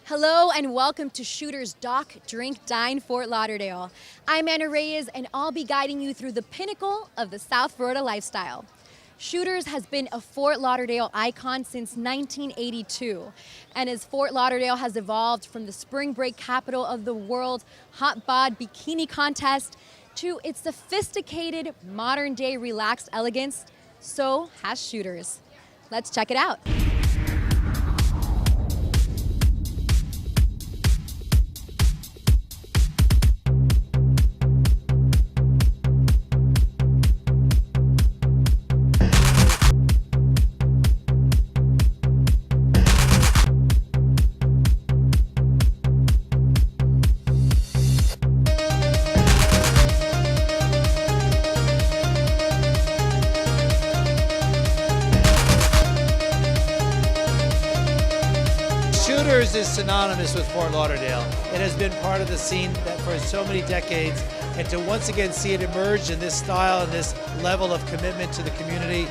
Hello and welcome to Shooters Dock, Drink, Dine Fort Lauderdale. I'm Anna Reyes and I'll be guiding you through the pinnacle of the South Florida lifestyle. Shooters has been a Fort Lauderdale icon since 1982. And as Fort Lauderdale has evolved from the spring break capital of the world hot bod bikini contest to its sophisticated modern day relaxed elegance, so has Shooters. Let's check it out. Shooters is synonymous with Fort Lauderdale. It has been part of the scene for so many decades, and to once again see it emerge in this style and this level of commitment to the community,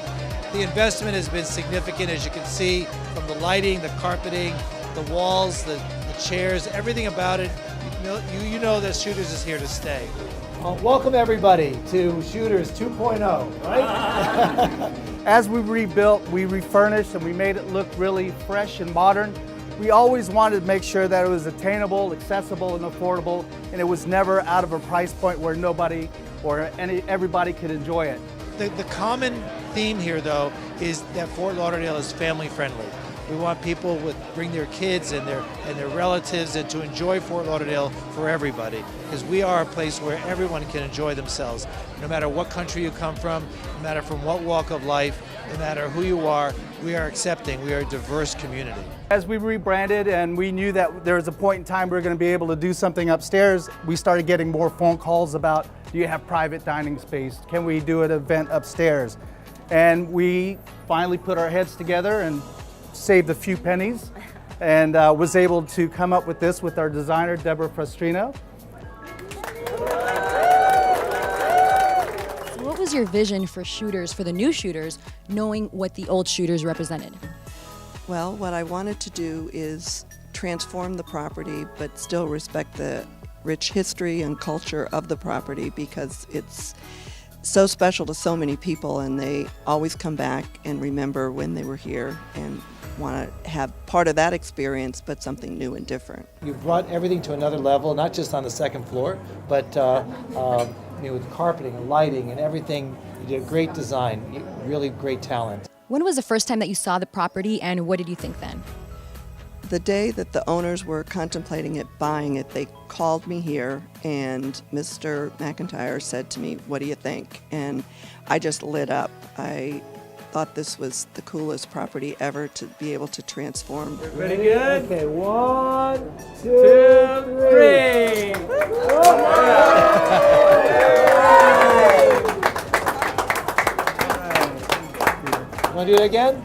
the investment has been significant, as you can see, from the lighting, the carpeting, the walls, the chairs, everything about it. You know that Shooters is here to stay. Welcome everybody to Shooters 2.0, right? As we rebuilt, we refurnished, and we made it look really fresh and modern. We always wanted to make sure that it was attainable, accessible, and affordable, and it was never out of a price point where nobody or everybody could enjoy it. The common theme here, though, is that Fort Lauderdale is family friendly. We want people to bring their kids and their relatives and to enjoy Fort Lauderdale for everybody, because we are a place where everyone can enjoy themselves, no matter what country you come from, no matter from what walk of life, no matter who you are. We are accepting. We are a diverse community. As we rebranded and we knew that there was a point in time we were going to be able to do something upstairs, we started getting more phone calls about, do you have private dining space? Can we do an event upstairs? And we finally put our heads together and saved a few pennies and was able to come up with this with our designer, Deborah Frustrino. What was your vision for Shooters, for the new Shooters, knowing what the old Shooters represented? Well, what I wanted to do is transform the property, but still respect the rich history and culture of the property, because it's so special to so many people, and they always come back and remember when they were here and want to have part of that experience, but something new and different. You've brought everything to another level, not just on the second floor, but with carpeting and lighting and everything. You did a great design, really great talent. When was the first time that you saw the property, and what did you think then? The day that the owners were contemplating buying it, they called me here, and Mr. McIntyre said to me, "What do you think?" And I just lit up. I thought this was the coolest property ever to be able to transform. Ready, good? Okay, 1, 2, 3. Want to do it again?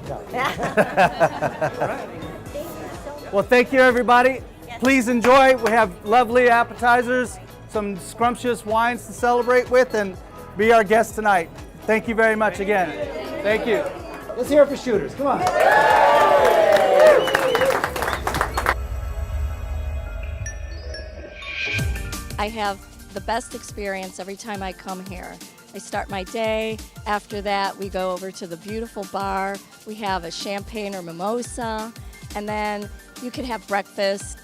Well, thank you, everybody. Please enjoy. We have lovely appetizers, some scrumptious wines to celebrate with, and be our guest tonight. Thank you very much again. Thank you. Let's hear it for Shooters. Come on. I have the best experience every time I come here. I start my day. After that, we go over to the beautiful bar. We have a champagne or mimosa, and then you can have breakfast.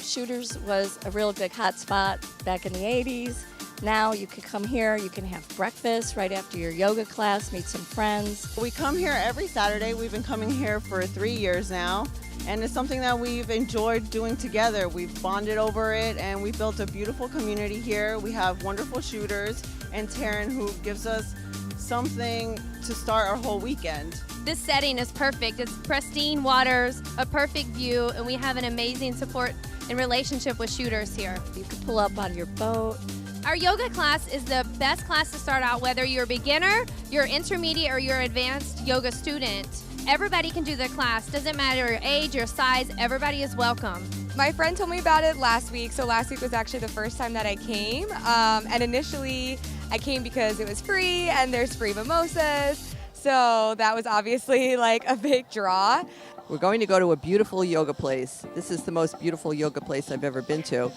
Shooters was a real big hot spot back in the 80s. Now you can come here, you can have breakfast right after your yoga class, meet some friends. We come here every Saturday. We've been coming here for 3 years now, and it's something that we've enjoyed doing together. We've bonded over it, and we built a beautiful community here. We have wonderful Shooters and Taryn, who gives us something to start our whole weekend. This setting is perfect. It's pristine waters, a perfect view, and we have an amazing support and relationship with Shooters here. You can pull up on your boat. Our yoga class is the best class to start out, whether you're a beginner, you're intermediate, or you're advanced yoga student. Everybody can do the class. Doesn't matter your age, your size, everybody is welcome. My friend told me about it last week, so last week was actually the first time that I came. And initially, I came because it was free and there's free mimosas. So that was obviously like a big draw. We're going to go to a beautiful yoga place. This is the most beautiful yoga place I've ever been to.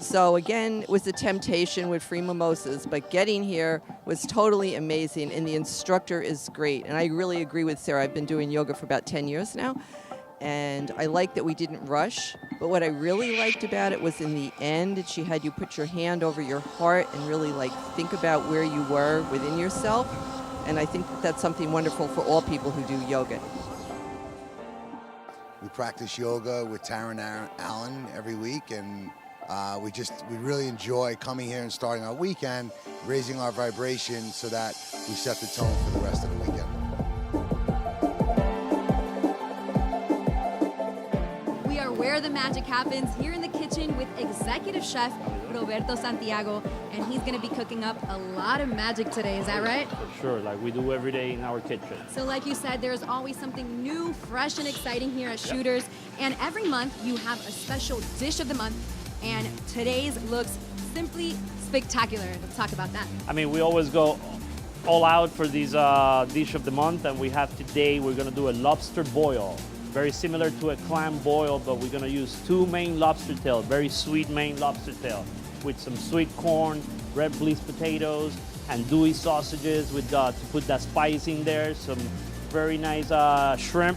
So again, it was a temptation with free mimosas, but getting here was totally amazing, and the instructor is great. And I really agree with Sarah. I've been doing yoga for about 10 years now, and I like that we didn't rush. But what I really liked about it was in the end, she had you put your hand over your heart and really think about where you were within yourself. And I think that's something wonderful for all people who do yoga. We practice yoga with Taryn Allen every week, and we really enjoy coming here and starting our weekend, raising our vibration so that we set the tone for the rest of the weekend. We are where the magic happens, here in the kitchen with executive chef Roberto Santiago, and he's going to be cooking up a lot of magic today. Is that right? For sure, like we do every day in our kitchen. So like you said, there's always something new, fresh, and exciting here at Shooters. And every month you have a special dish of the month, and today's looks simply spectacular. Let's talk about that. I mean, we always go all out for this dish of the month, and we have today, we're gonna do a lobster boil. Very similar to a clam boil, but we're gonna use 2 Maine lobster tail, very sweet Maine lobster tail, with some sweet corn, red Bliss potatoes, and dewy sausages with to put that spice in there. Some very nice shrimp,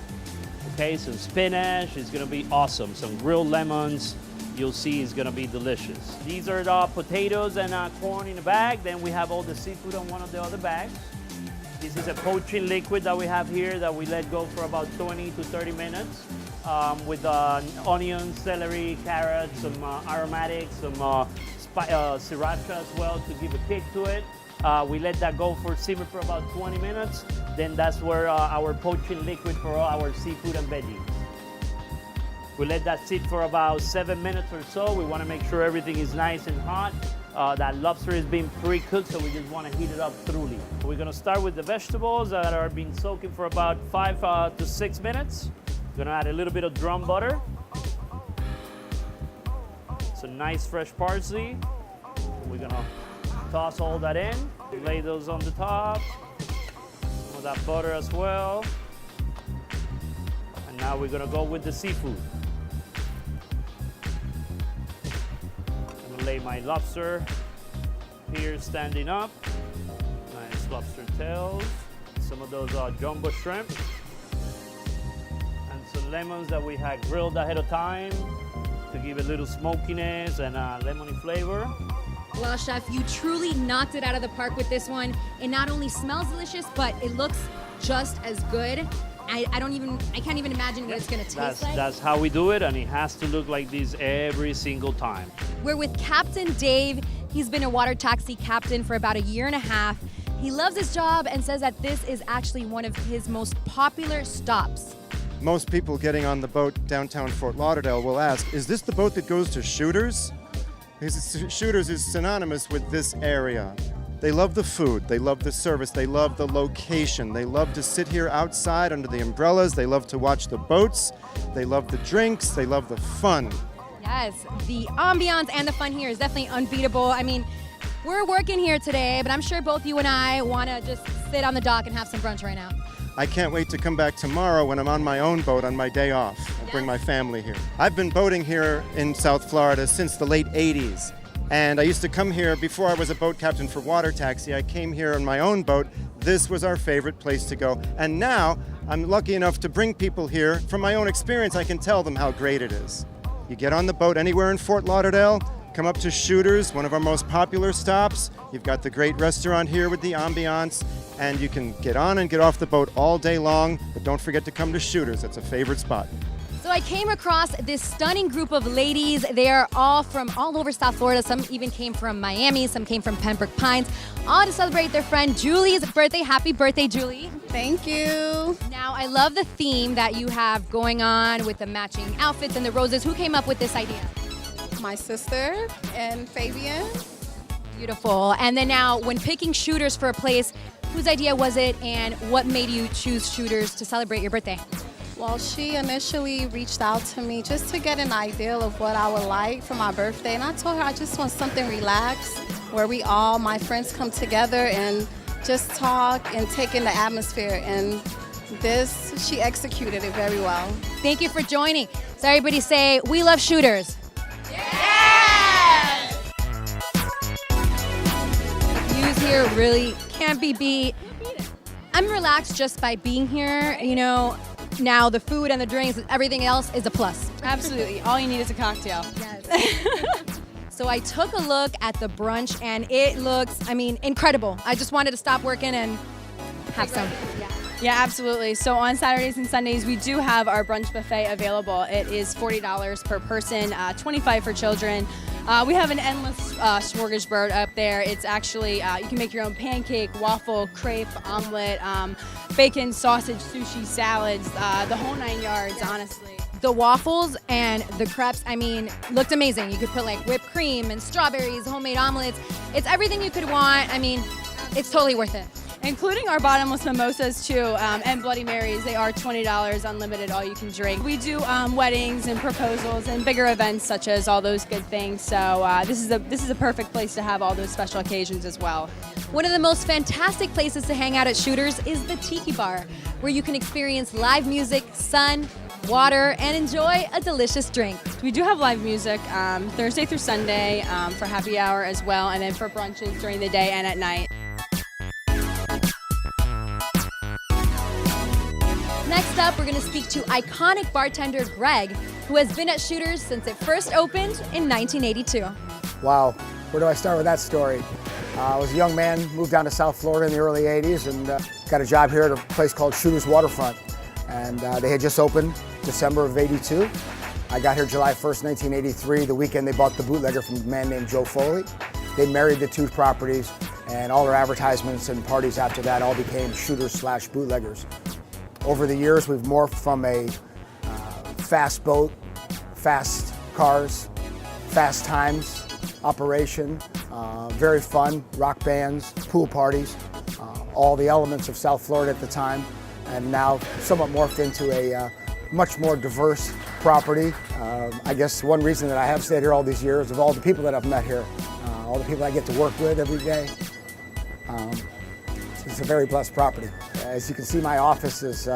okay, some spinach. It's gonna be awesome. Some grilled lemons. You'll see it's gonna be delicious. These are the potatoes and corn in a bag. Then we have all the seafood on one of the other bags. This is a poaching liquid that we have here that we let go for about 20 to 30 minutes with onions, celery, carrots, some aromatics, some sriracha as well to give a kick to it. We let that go for simmer for about 20 minutes. Then that's where our poaching liquid for all our seafood and veggies. We let that sit for about 7 minutes or so. We want to make sure everything is nice and hot. That lobster is being pre-cooked, so we just want to heat it up thoroughly. We're going to start with the vegetables that are being soaking for about 5 to 6 minutes. We're going to add a little bit of drum butter. Some nice fresh parsley. We're going to toss all that in. Lay those on the top. Some of that butter as well. And now we're going to go with the seafood. Lay my lobster here standing up. Nice lobster tails. Some of those jumbo shrimp. And some lemons that we had grilled ahead of time to give a little smokiness and lemony flavor. Well, Chef, you truly knocked it out of the park with this one. It not only smells delicious, but it looks just as good. I can't even imagine what it's gonna taste like. That's how we do it, and it has to look like this every single time. We're with Captain Dave. He's been a water taxi captain for about 1.5 years. He loves his job and says that this is actually one of his most popular stops. Most people getting on the boat downtown Fort Lauderdale will ask, is this the boat that goes to Shooters? Because Shooters is synonymous with this area. They love the food, they love the service, they love the location, they love to sit here outside under the umbrellas, they love to watch the boats, they love the drinks, they love the fun. Yes, the ambiance and the fun here is definitely unbeatable. I mean, we're working here today, but I'm sure both you and I want to just sit on the dock and have some brunch right now. I can't wait to come back tomorrow when I'm on my own boat on my day off and bring my family here. I've been boating here in South Florida since the late 80s. And I used to come here before I was a boat captain for Water Taxi. I came here on my own boat. This was our favorite place to go. And now I'm lucky enough to bring people here. From my own experience, I can tell them how great it is. You get on the boat anywhere in Fort Lauderdale, come up to Shooters, one of our most popular stops. You've got the great restaurant here with the ambiance, and you can get on and get off the boat all day long. But don't forget to come to Shooters. It's a favorite spot. So I came across this stunning group of ladies. They are all from all over South Florida. Some even came from Miami. Some came from Pembroke Pines. All to celebrate their friend Julie's birthday. Happy birthday, Julie. Thank you. Now, I love the theme that you have going on with the matching outfits and the roses. Who came up with this idea? My sister and Fabian. Beautiful. And then now, when picking Shooters for a place, whose idea was it and what made you choose Shooters to celebrate your birthday? Well, she initially reached out to me just to get an idea of what I would like for my birthday. And I told her I just want something relaxed where we all, my friends, come together and just talk and take in the atmosphere. And This, she executed it very well. Thank you for joining. So everybody say, we love shooters. The views here really can't be beat. I'm relaxed just by being here. You know, now the food and the drinks, everything else is a plus. Absolutely. All you need is a cocktail. So I took a look at the brunch and it looks, I mean, incredible. I just wanted to stop working and have some. Yeah, absolutely. So on Saturdays and Sundays, we do have our brunch buffet available. It is $40 per person, $25 for children. We have an endless smorgasbord up there. It's actually, you can make your own pancake, waffle, crepe, omelet, bacon, sausage, sushi, salads, the whole 9 yards, honestly. The waffles and the crepes, I mean, looked amazing. You could put like whipped cream and strawberries, homemade omelets. It's everything you could want. I mean, it's totally worth it. Including our bottomless mimosas too, and Bloody Marys. They are $20, unlimited, all you can drink. We do weddings and proposals and bigger events such as all those good things. So this is a perfect place to have all those special occasions as well. One of the most fantastic places to hang out at Shooters is the Tiki Bar, where you can experience live music, sun, water, and enjoy a delicious drink. We do have live music Thursday through Sunday for happy hour as well, and then for brunches during the day and at night. Next up, we're going to speak to iconic bartender Greg, who has been at Shooters since it first opened in 1982. Wow, where do I start with that story? I was a young man, moved down to South Florida in the early 80s and got a job here at a place called Shooters Waterfront. And they had just opened December of '82. I got here July 1st, 1983, the weekend they bought the bootlegger from a man named Joe Foley. They married the two properties, and all their advertisements and parties after that all became Shooters/bootleggers. Over the years, we've morphed from a fast boat, fast cars, fast times operation, very fun, rock bands, pool parties, all the elements of South Florida at the time, and now somewhat morphed into a much more diverse property. I guess one reason that I have stayed here all these years of all the people that I've met here, all the people I get to work with every day. It's a very blessed property. As you can see, my office is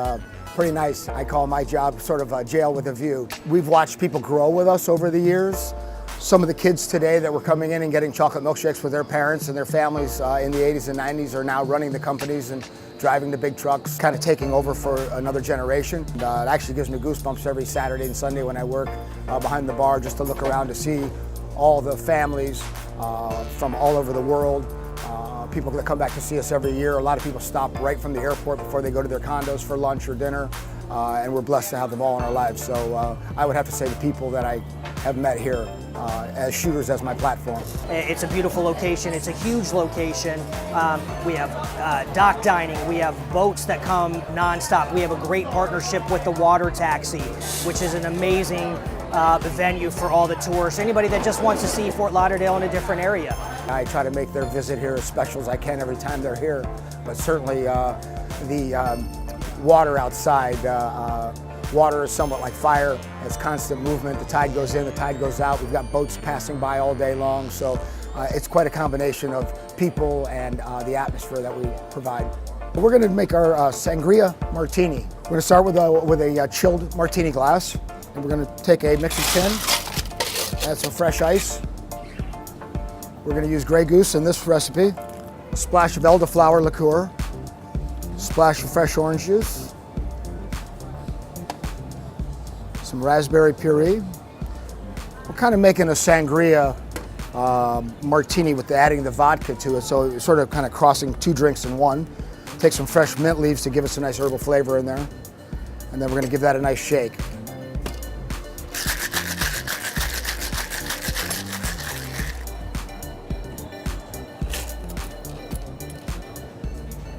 pretty nice. I call my job sort of a jail with a view. We've watched people grow with us over the years. Some of the kids today that were coming in and getting chocolate milkshakes with their parents and their families in the 80s and 90s are now running the companies and driving the big trucks, kind of taking over for another generation. It actually gives me goosebumps every Saturday and Sunday when I work behind the bar just to look around to see all the families from all over the world. People that come back to see us every year. A lot of people stop right from the airport before they go to their condos for lunch or dinner, and we're blessed to have them all in our lives. So I would have to say the people that I have met here as Shooters as my platform. It's a beautiful location. It's a huge location. We have dock dining. We have boats that come nonstop. We have a great partnership with the Water Taxi, which is an amazing venue for all the tourists. Anybody that just wants to see Fort Lauderdale in a different area. I try to make their visit here as special as I can every time they're here, but certainly the water outside, water is somewhat like fire. It's constant movement. The tide goes in, the tide goes out. We've got boats passing by all day long, so it's quite a combination of people and the atmosphere that we provide. We're going to make our sangria martini. We're going to start with a chilled martini glass, and we're going to take a mixing tin, add some fresh ice. We're going to use Grey Goose in this recipe, a splash of elderflower liqueur, a splash of fresh orange juice, some raspberry puree. We're kind of making a sangria martini with adding the vodka to it, so it's sort of kind of crossing two drinks in one. Take some fresh mint leaves to give us a nice herbal flavor in there, and then we're going to give that a nice shake.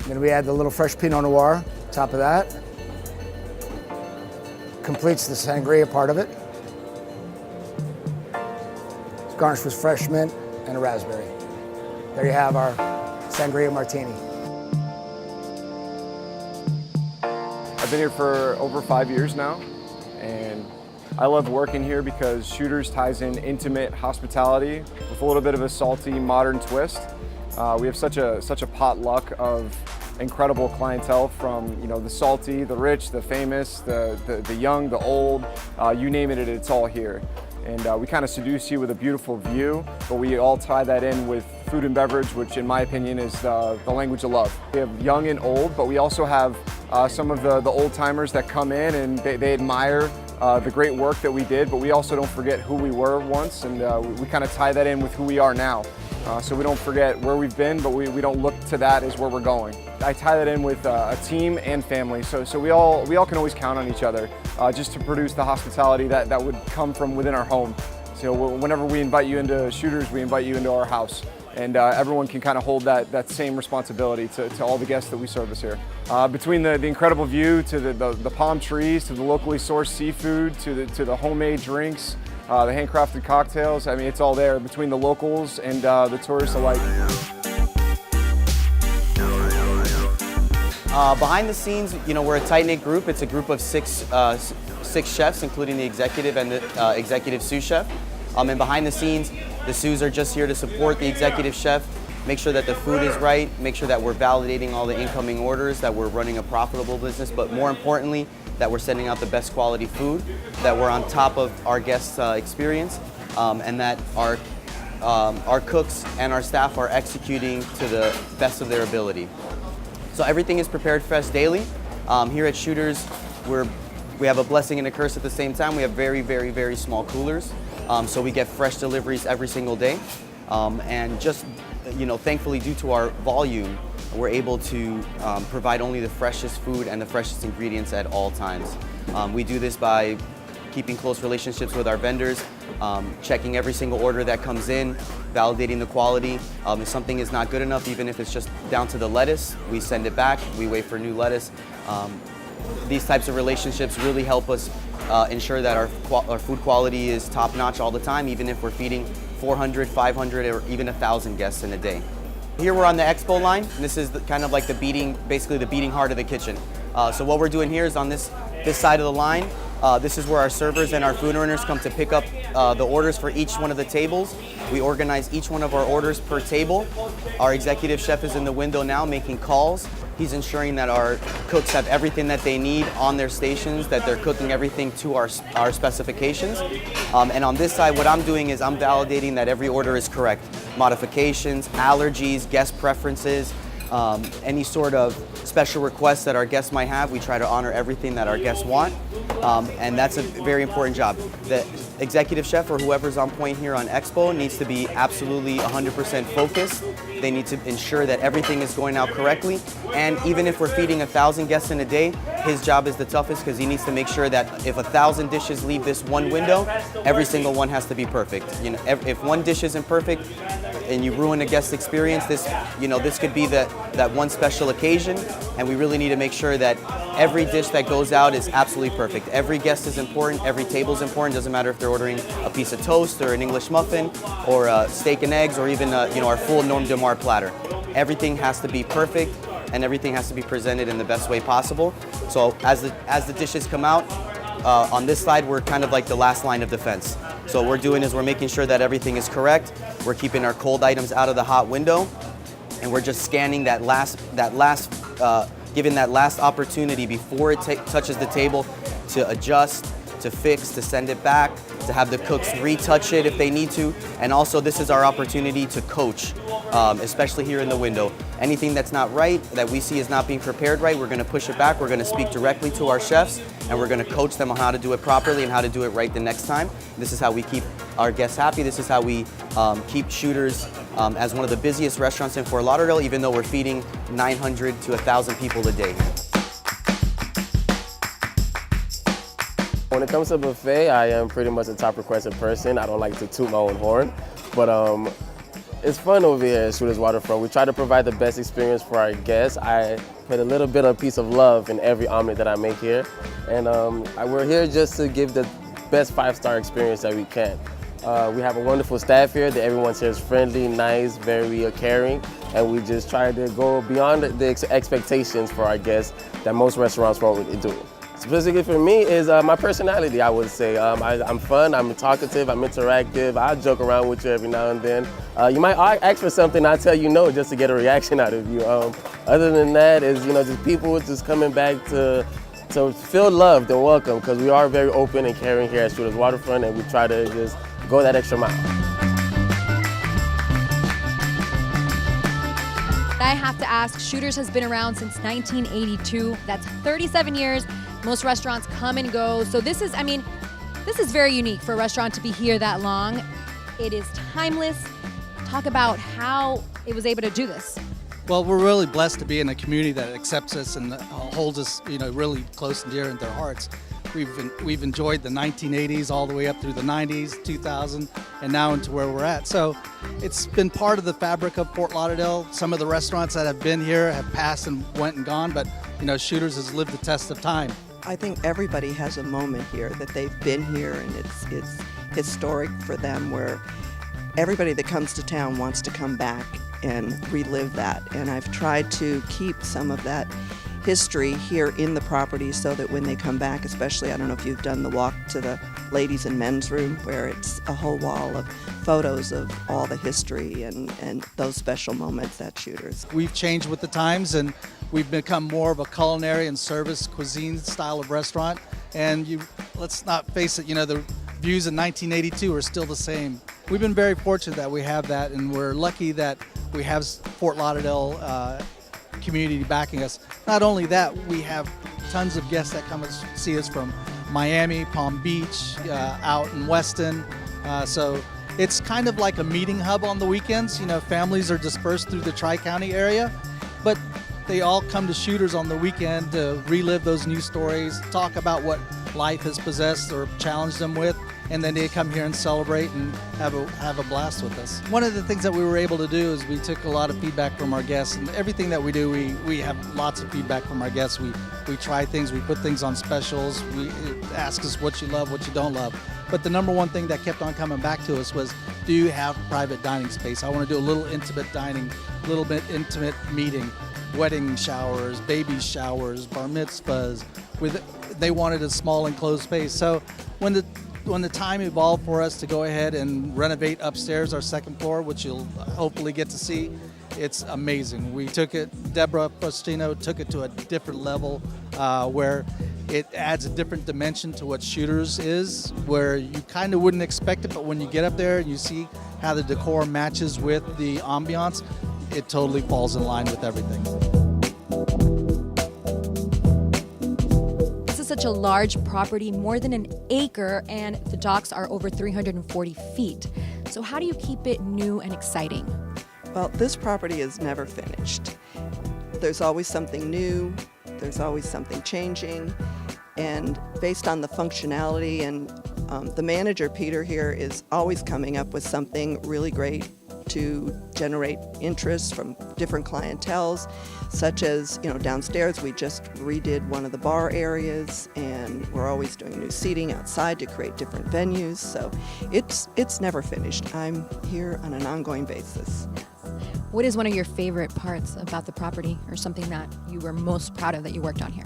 Then we add the little fresh Pinot Noir, top of that. Completes the sangria part of it. It's garnished with fresh mint and a raspberry. There you have our sangria martini. I've been here for over 5 years now, and I love working here because Shooters ties in intimate hospitality with a little bit of a salty modern twist. We have such a potluck of incredible clientele from, you know, the salty, the rich, the famous, the young, the old, you name it, it's all here. And we kind of seduce you with a beautiful view, but we all tie that in with food and beverage, which in my opinion is the language of love. We have young and old, but we also have some of the old timers that come in and they admire the great work that we did, but we also don't forget who we were once, and we kind of tie that in with who we are now. So we don't forget where we've been, but we don't look to that as where we're going. I tie that in with a team and family, so we all can always count on each other just to produce the hospitality that would come from within our home. So whenever we invite you into Shooters, we invite you into our house. And everyone can kind of hold that same responsibility to all the guests that we service here. Between the incredible view, to the palm trees, to the locally sourced seafood, to the homemade drinks, the handcrafted cocktails, I mean, it's all there between the locals and the tourists alike. Behind the scenes, you know, we're a tight-knit group. It's a group of six chefs, including the executive and the executive sous chef. And behind the scenes, the sous are just here to support the executive chef, make sure that the food is right, make sure that we're validating all the incoming orders, that we're running a profitable business, but more importantly, that we're sending out the best quality food, that we're on top of our guests' experience, and that our cooks and our staff are executing to the best of their ability. So everything is prepared fresh daily. Here at Shooters, we have a blessing and a curse at the same time. We have very, very, very small coolers. So we get fresh deliveries every single day. And just, you know, thankfully due to our volume, we're able to provide only the freshest food and the freshest ingredients at all times. We do this by keeping close relationships with our vendors, checking every single order that comes in, validating the quality. If something is not good enough, even if it's just down to the lettuce, we send it back, we wait for new lettuce. These types of relationships really help us ensure that our food quality is top-notch all the time, even if we're feeding 400, 500, or even 1,000 guests in a day. Here we're on the expo line, and this is kind of like basically the beating heart of the kitchen. So what we're doing here is on this side of the line, this is where our servers and our food earners come to pick up the orders for each one of the tables. We organize each one of our orders per table. Our executive chef is in the window now making calls. He's ensuring that our cooks have everything that they need on their stations, that they're cooking everything to our specifications. And on this side, what I'm doing is I'm validating that every order is correct. Modifications, allergies, guest preferences, any sort of special requests that our guests might have, we try to honor everything that our guests want. And that's a very important job. The executive chef or whoever's on point here on Expo needs to be absolutely 100% focused. They need to ensure that everything is going out correctly. And even if we're feeding 1,000 guests in a day, his job is the toughest because he needs to make sure that if 1,000 dishes leave this one window, every single one has to be perfect. You know, if one dish isn't perfect and you ruin a guest experience, this could be that one special occasion, and we really need to make sure that every dish that goes out is absolutely perfect. Every guest is important, every table is important. Doesn't matter if they're ordering a piece of toast or an English muffin or steak and eggs or even our full Norm de Mar platter. Everything has to be perfect and everything has to be presented in the best way possible. So as the dishes come out, on this side we're kind of like the last line of defense. So what we're doing is we're making sure that everything is correct. We're keeping our cold items out of the hot window, and we're just scanning giving that last opportunity before it touches the table to adjust, to fix, to send it back, to have the cooks retouch it if they need to. And also this is our opportunity to coach, especially here in the window. Anything that's not right, that we see is not being prepared right, we're gonna push it back, we're gonna speak directly to our chefs, and we're gonna coach them on how to do it properly and how to do it right the next time. This is how we keep our guests happy. This is how we keep Shooters as one of the busiest restaurants in Fort Lauderdale, even though we're feeding 900 to 1,000 people a day. When it comes to buffet, I am pretty much a top requested person. I don't like to toot my own horn, but it's fun over here at Shooters Waterfront. We try to provide the best experience for our guests. I put a little bit of piece of love in every omelet that I make here, and we're here just to give the best 5-star experience that we can. We have a wonderful staff here. Everyone's here is friendly, nice, very caring, and we just try to go beyond the expectations for our guests that most restaurants won't really do. Specifically for me is my personality, I would say. I'm fun, I'm talkative, I'm interactive, I joke around with you every now and then. You might ask for something, I'll tell you no just to get a reaction out of you. Other than that is, just people just coming back to feel loved and welcome, because we are very open and caring here at Shooters Waterfront, and we try to just go that extra mile. I have to ask, Shooters has been around since 1982. That's 37 years. Most restaurants come and go. So this is very unique for a restaurant to be here that long. It is timeless. Talk about how it was able to do this. Well, we're really blessed to be in a community that accepts us and holds us, really close and dear in their hearts. We've enjoyed the 1980s all the way up through the 90s, 2000, and now into where we're at. So it's been part of the fabric of Fort Lauderdale. Some of the restaurants that have been here have passed and went and gone, but Shooters has lived the test of time. I think everybody has a moment here that they've been here, and it's historic for them, where everybody that comes to town wants to come back and relive that. And I've tried to keep some of that history here in the property so that when they come back, especially, I don't know if you've done the walk to the ladies and men's room, where it's a whole wall of photos of all the history and those special moments at Shooters. We've changed with the times, and we've become more of a culinary and service cuisine style of restaurant. And let's not face it, the views in 1982 are still the same. We've been very fortunate that we have that, and we're lucky that we have Fort Lauderdale community backing us. Not only that, we have tons of guests that come and see us from Miami, Palm Beach, out in Weston. So it's kind of like a meeting hub on the weekends. Families are dispersed through the Tri-County area, but they all come to Shooters on the weekend to relive those news stories, talk about what life has possessed or challenged them with, and then they come here and celebrate and have a blast with us. One of the things that we were able to do is we took a lot of feedback from our guests, and everything that we do, we have lots of feedback from our guests. We try things, we put things on specials, it asks us what you love, what you don't love. But the number one thing that kept on coming back to us was, do you have private dining space? I want to do a little intimate dining, a little bit intimate meeting, wedding showers, baby showers, bar mitzvahs. They wanted a small enclosed space. So when the time evolved for us to go ahead and renovate upstairs, our second floor, which you'll hopefully get to see, it's amazing. We took it, Deborah Postino took it to a different level where it adds a different dimension to what Shooters is, where you kind of wouldn't expect it, but when you get up there and you see how the decor matches with the ambiance, it totally falls in line with everything. This is such a large property, more than an acre, and the docks are over 340 feet. So how do you keep it new and exciting? Well, this property is never finished. There's always something new, there's always something changing, and based on the functionality, and the manager, Peter, here is always coming up with something really great to generate interest from different clienteles, such as, downstairs we just redid one of the bar areas, and we're always doing new seating outside to create different venues. So it's never finished. I'm here on an ongoing basis. What is one of your favorite parts about the property, or something that you were most proud of that you worked on here?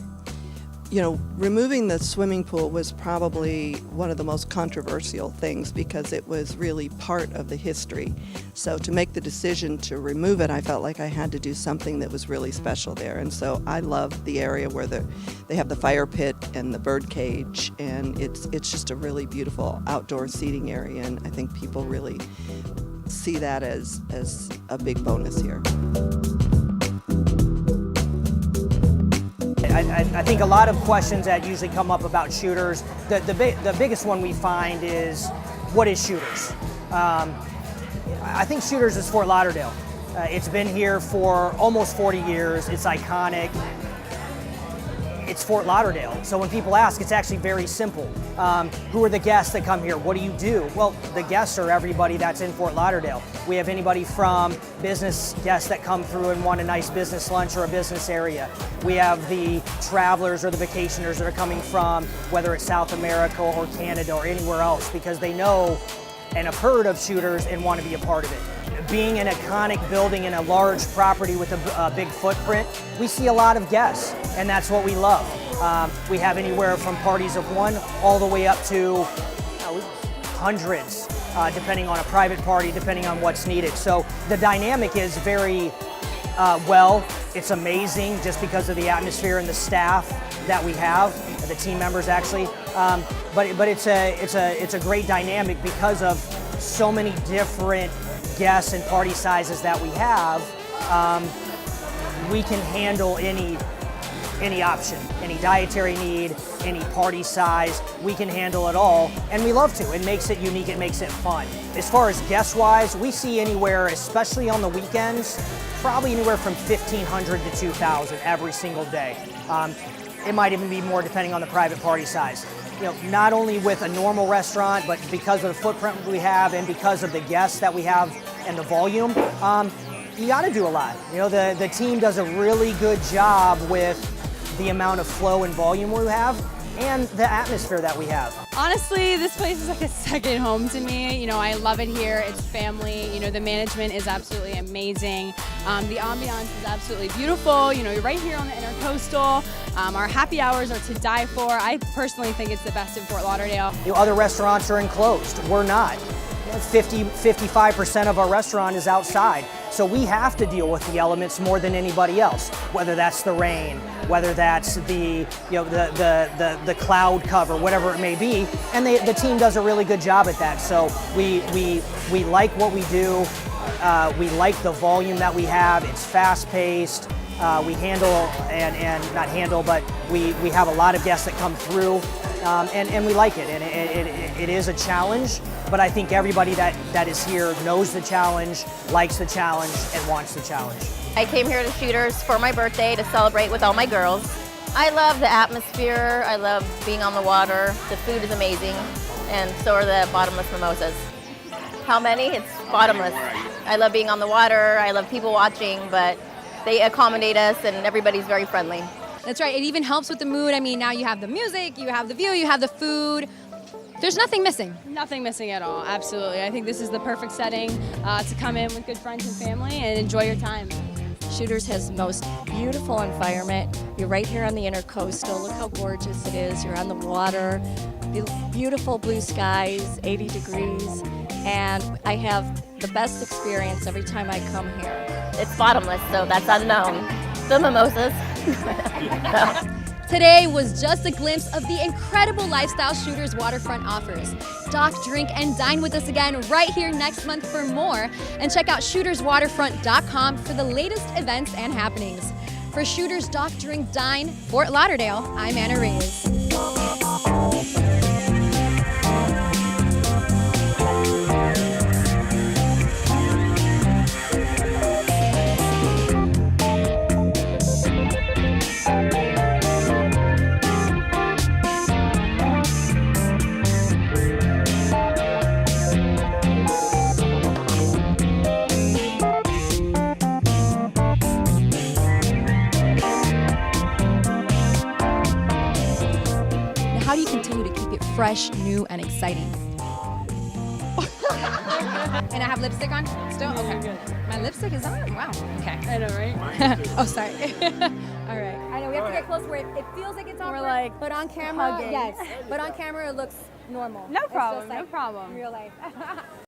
Removing the swimming pool was probably one of the most controversial things, because it was really part of the history. So to make the decision to remove it, I felt like I had to do something that was really special there. And so I love the area where they have the fire pit and the bird cage, and it's just a really beautiful outdoor seating area, and I think people really see that as a big bonus here. I think a lot of questions that usually come up about Shooters, the biggest one we find is, what is Shooters? I think Shooters is Fort Lauderdale. It's been here for almost 40 years. It's iconic. It's Fort Lauderdale. So when people ask, it's actually very simple. Who are the guests that come here? What do you do? Well, the guests are everybody that's in Fort Lauderdale. We have anybody from business guests that come through and want a nice business lunch or a business area. We have the travelers or the vacationers that are coming from, whether it's South America or Canada or anywhere else, because they know and have heard of Shooters and want to be a part of it. Being an iconic building in a large property with a big footprint, we see a lot of guests, and that's what we love. We have anywhere from parties of one all the way up to hundreds, depending on a private party, depending on what's needed. So the dynamic is very it's amazing just because of the atmosphere and the staff that we have, the team members actually. But it's a great dynamic because of so many different guests and party sizes that we have. We can handle any option, any dietary need, any party size. We can handle it all, and we love to. It makes it unique, it makes it fun. As far as guest-wise, we see anywhere, especially on the weekends, probably anywhere from 1,500 to 2,000 every single day. It might even be more depending on the private party size. You know, not only with a normal restaurant, but because of the footprint we have and because of the guests that we have and the volume, you got to do a lot. You know, the team does a really good job with the amount of flow and volume we have and the atmosphere that we have. Honestly, this place is like a second home to me. You know, I love it here. It's family. You know, the management is absolutely amazing. The ambiance is absolutely beautiful. You know, you're right here on the Intercoastal. Our happy hours are to die for. I personally think it's the best in Fort Lauderdale. You know, other restaurants are enclosed. We're not. 55% of our restaurant is outside. So we have to deal with the elements more than anybody else, whether that's the rain, whether that's the cloud cover, whatever it may be. And the team does a really good job at that. So we like what we do. We like the volume that we have. It's fast-paced. We handle and not handle, but we have a lot of guests that come through, and we like it. And it is a challenge, but I think everybody that is here knows the challenge, likes the challenge, and wants the challenge. I came here to Shooters for my birthday to celebrate with all my girls. I love the atmosphere. I love being on the water. The food is amazing, and so are the bottomless mimosas. How many? It's bottomless. I love being on the water. I love people watching, but they accommodate us, and everybody's very friendly. That's right. It even helps with the mood. I mean, now you have the music, you have the view, you have the food. There's nothing missing. Nothing missing at all, absolutely. I think this is the perfect setting to come in with good friends and family and enjoy your time. Shooters has the most beautiful environment. You're right here on the Intercoastal. Look how gorgeous it is. You're on the water, beautiful blue skies, 80 degrees, and I have the best experience every time I come here. It's bottomless, so that's unknown. The mimosas. Today was just a glimpse of the incredible lifestyle Shooters Waterfront offers. Dock, drink, and dine with us again right here next month for more. And check out shooterswaterfront.com for the latest events and happenings. For Shooters Dock, Drink, Dine, Fort Lauderdale, I'm Anna Reyes. How do you continue to keep it fresh, new, and exciting? And I have lipstick on still? Okay. My lipstick is on? Wow. Okay. I know, right? Oh, sorry. All right. I know we have to get close where it feels like it's awkward, but on camera, hugging. yes. But on camera, it looks normal. No problem, It's just like no problem. Real life.